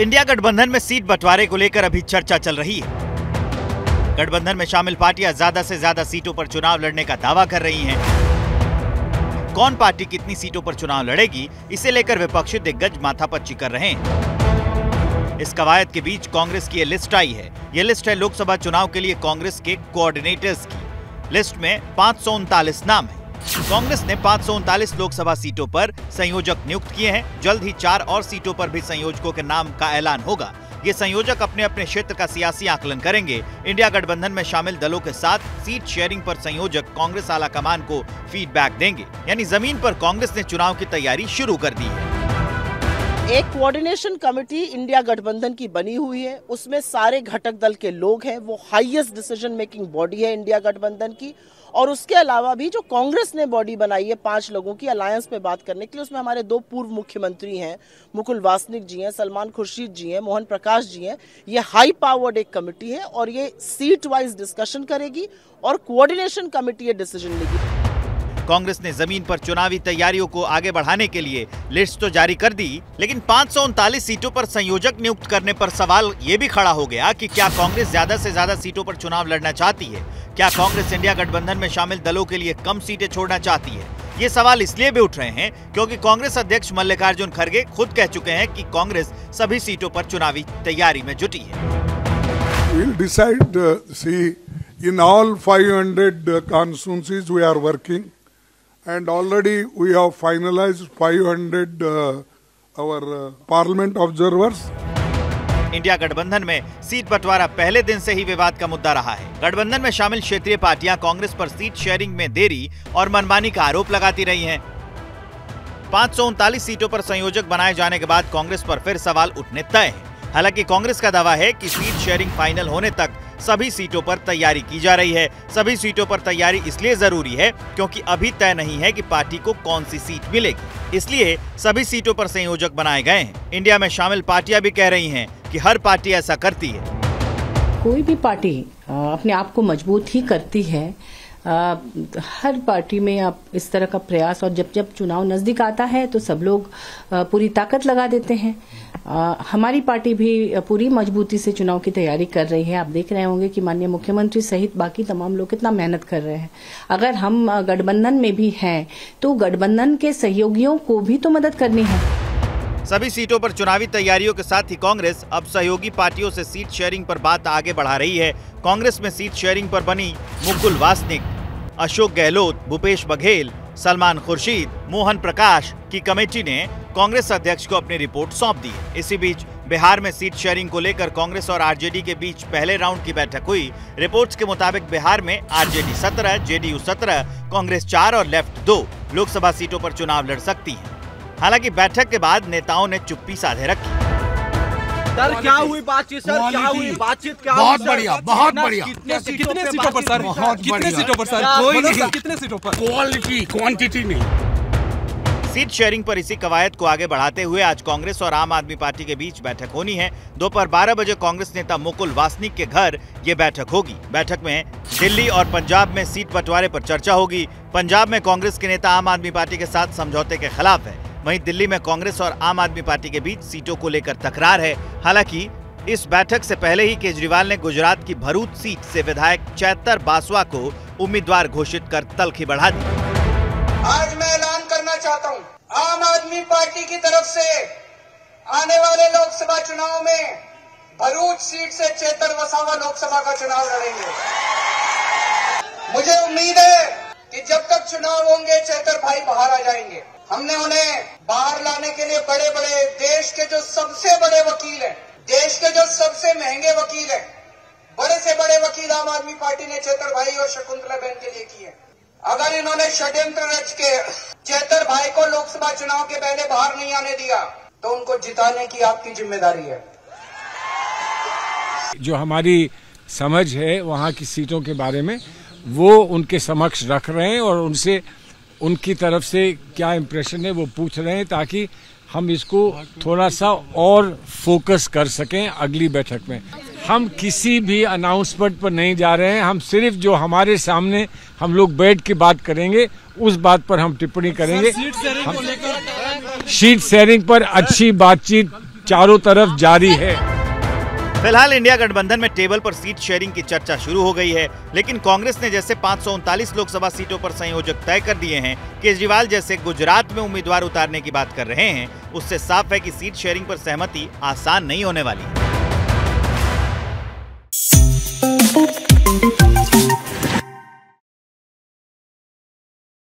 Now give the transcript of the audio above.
India गठबंधन में seat बंटवारे को लेकर अभी चर्चा चल रही है। गठबंधन में शामिल पार्टियां ज्यादा से ज्यादा सीटों पर चुनाव लड़ने का दावा कर रही हैं। कौन पार्टी कितनी सीटों पर चुनाव लड़ेगी, इसे लेकर विपक्षी दिग्गज माथापच्ची कर रहे हैं। इस कवायद के बीच कांग्रेस की ये लिस्ट आई है। ये लिस्ट है लोकसभा चुनाव के लिए कांग्रेस के कोऑर्डिनेटर्स की। लिस्ट में 539 नाम है। कांग्रेस ने 539 लोकसभा सीटों पर संयोजक नियुक्त किए हैं। जल्द ही 4 और सीटों पर भी संयोजकों के नाम का ऐलान होगा। ये संयोजक अपने अपने क्षेत्र का सियासी आकलन करेंगे। इंडिया गठबंधन में शामिल दलों के साथ सीट शेयरिंग पर संयोजक कांग्रेस आला कमान को फीडबैक देंगे। यानी जमीन पर कांग्रेस ने चुनाव की तैयारी शुरू कर दी है। एक कोऑर्डिनेशन कमेटी इंडिया गठबंधन की बनी हुई है। उसमें सारे घटक दल के लोग हैं। वो हाईएस्ट डिसीजन मेकिंग बॉडी है इंडिया गठबंधन की। और उसके अलावा भी जो कांग्रेस ने बॉडी बनाई है 5 लोगों की अलायंस पे बात करने के लिए, उसमें हमारे 2 पूर्व मुख्यमंत्री हैं, मुकुल वासनिक जी हैं, सलमान खुर्शीद जी हैं, मोहन प्रकाश जी हैं। ये हाई पावर्ड एक कमेटी है और ये सीट वाइज डिस्कशन करेगी और कोऑर्डिनेशन कमेटी ये डिसीजन लेगी। कांग्रेस ने जमीन पर चुनावी तैयारियों को आगे बढ़ाने के लिए लिस्ट तो जारी कर दी, लेकिन 539 सीटों पर संयोजक नियुक्त करने पर सवाल ये भी खड़ा हो गया कि क्या कांग्रेस ज्यादा से ज्यादा सीटों पर चुनाव लड़ना चाहती है? क्या कांग्रेस इंडिया गठबंधन में शामिल दलों के लिए कम सीटें छोड़ना चाहती है? ये सवाल इसलिए भी उठ रहे हैं क्योंकि कांग्रेस अध्यक्ष मल्लिकार्जुन खड़गे खुद कह चुके हैं कि कांग्रेस सभी सीटों पर चुनावी तैयारी में जुटी है। We'll decide, in all 500 constituencies we are working. And already we have finalized 500 our parliament observers. India गठबंधन में सीट बंटवारा पहले दिन से ही विवाद का मुद्दा रहा है। गठबंधन में शामिल क्षेत्रीय पार्टियां कांग्रेस पर सीट शेयरिंग में देरी और मनमानी का आरोप लगाती रही हैं। 539 सीटों पर संयोजक बनाए जाने के बाद कांग्रेस पर फिर सवाल उठने तय है। हालांकि कांग्रेस का दावा है कि सीट शेयरिंग फाइनल होने तक सभी सीटों पर तैयारी की जा रही है। सभी सीटों पर तैयारी इसलिए जरूरी है क्योंकि अभी तय नहीं है कि पार्टी को कौन सी सीट मिलेगी, इसलिए सभी सीटों पर संयोजक बनाए गए हैं। इंडिया में शामिल पार्टियां भी कह रही हैं कि हर पार्टी ऐसा करती है। कोई भी पार्टी अपने आप को मजबूत ही करती है। हर पार्टी में आप इस तरह का प्रयास, और जब जब चुनाव नजदीक आता है तो सब लोग पूरी ताकत लगा देते हैं। हमारी पार्टी भी पूरी मजबूती से चुनाव की तैयारी कर रही है। आप देख रहे होंगे कि माननीय मुख्यमंत्री सहित बाकी तमाम लोग कितना मेहनत कर रहे हैं। अगर हम गठबंधन में भी हैं तो गठबंधन के सहयोगियों को भी तो मदद करनी है। सभी सीटों पर चुनावी तैयारियों के साथ ही कांग्रेस अब सहयोगी पार्टियों से सीट शेयरिंग पर बात आगे बढ़ा रही है। कांग्रेस में सीट शेयरिंग पर बनी मुकुल वासनिक, अशोक गहलोत, भूपेश बघेल, सलमान खुर्शीद, मोहन प्रकाश की कमेटी ने कांग्रेस अध्यक्ष को अपनी रिपोर्ट सौंप दी है। इसी बीच बिहार में सीट शेयरिंग को लेकर कांग्रेस और आरजेडी के बीच पहले राउंड की बैठक हुई। रिपोर्ट्स के मुताबिक बिहार में आरजेडी 17, जेडीयू 17, कांग्रेस 4 और लेफ्ट 2 लोकसभा सीटों पर चुनाव लड़ सकती है। हालांकि बैठक के बाद नेताओं ने चुप्पी साधे रखी। सर क्या हुई बातचीत? सर क्या हुई बातचीत? क्या बहुत बढ़िया, बहुत बढ़िया। कितने सीटों पर सर? कितने सीटों पर सर? कोई नहीं। कितने सीटों पर? क्वालिटी, क्वांटिटी नहीं। सीट शेयरिंग पर इसी कवायद को आगे बढ़ाते हुए आज कांग्रेस और आम आदमी पार्टी के बीच बैठक होनी है। दोपहर 12 बजे कांग्रेस नेता मुकुल वासनिक के घर ये बैठक होगी। बैठक में दिल्ली और पंजाब में सीट बंटवारे पर चर्चा होगी। पंजाब में कांग्रेस के नेता आम आदमी पार्टी के साथ समझौते के खिलाफ है। वहीं दिल्ली में कांग्रेस और आम आदमी पार्टी के बीच सीटों को लेकर तकरार है। हालांकि इस बैठक से पहले ही केजरीवाल ने गुजरात की भरूच सीट से विधायक चैतर बासवा को उम्मीदवार घोषित कर तल्खी बढ़ा दी। आज मैं ऐलान करना चाहता हूं, आम आदमी पार्टी की तरफ से आने वाले लोकसभा चुनाव में भरूच सीट से चैतर वसावा लोकसभा का चुनाव लड़ेंगे। मुझे उम्मीद है कि जब तक चुनाव होंगे चैतर भाई बाहर आ जाएंगे। हमने उन्हें बाहर लाने के लिए बड़े बड़े देश के जो सबसे बड़े वकील हैं, देश के जो सबसे महंगे वकील हैं, बड़े से बड़े वकील आम आदमी पार्टी ने चैतर भाई और शकुंतला बहन के लिए किए। अगर इन्होंने षड्यंत्र रच के चैतर भाई को लोकसभा चुनाव के पहले बाहर नहीं आने दिया तो उनको जिताने की आपकी जिम्मेदारी है। जो हमारी समझ है वहाँ की सीटों के बारे में वो उनके समक्ष रख रहे हैं और उनसे उनकी तरफ से क्या इम्प्रेशन है वो पूछ रहे हैं ताकि हम इसको थोड़ा सा और फोकस कर सकें अगली बैठक में। हम किसी भी अनाउंसमेंट पर नहीं जा रहे हैं। हम सिर्फ जो हमारे सामने हम लोग बैठ के बात करेंगे उस बात पर हम टिप्पणी करेंगे। सीट शेयरिंग पर अच्छी बातचीत चारों तरफ जारी है। फिलहाल इंडिया गठबंधन में टेबल पर सीट शेयरिंग की चर्चा शुरू हो गई है, लेकिन कांग्रेस ने जैसे 539 लोकसभा सीटों पर संयोजक तय कर दिए हैं, केजरीवाल जैसे गुजरात में उम्मीदवार उतारने की बात कर रहे हैं, उससे साफ है कि सीट शेयरिंग पर सहमति आसान नहीं होने वाली।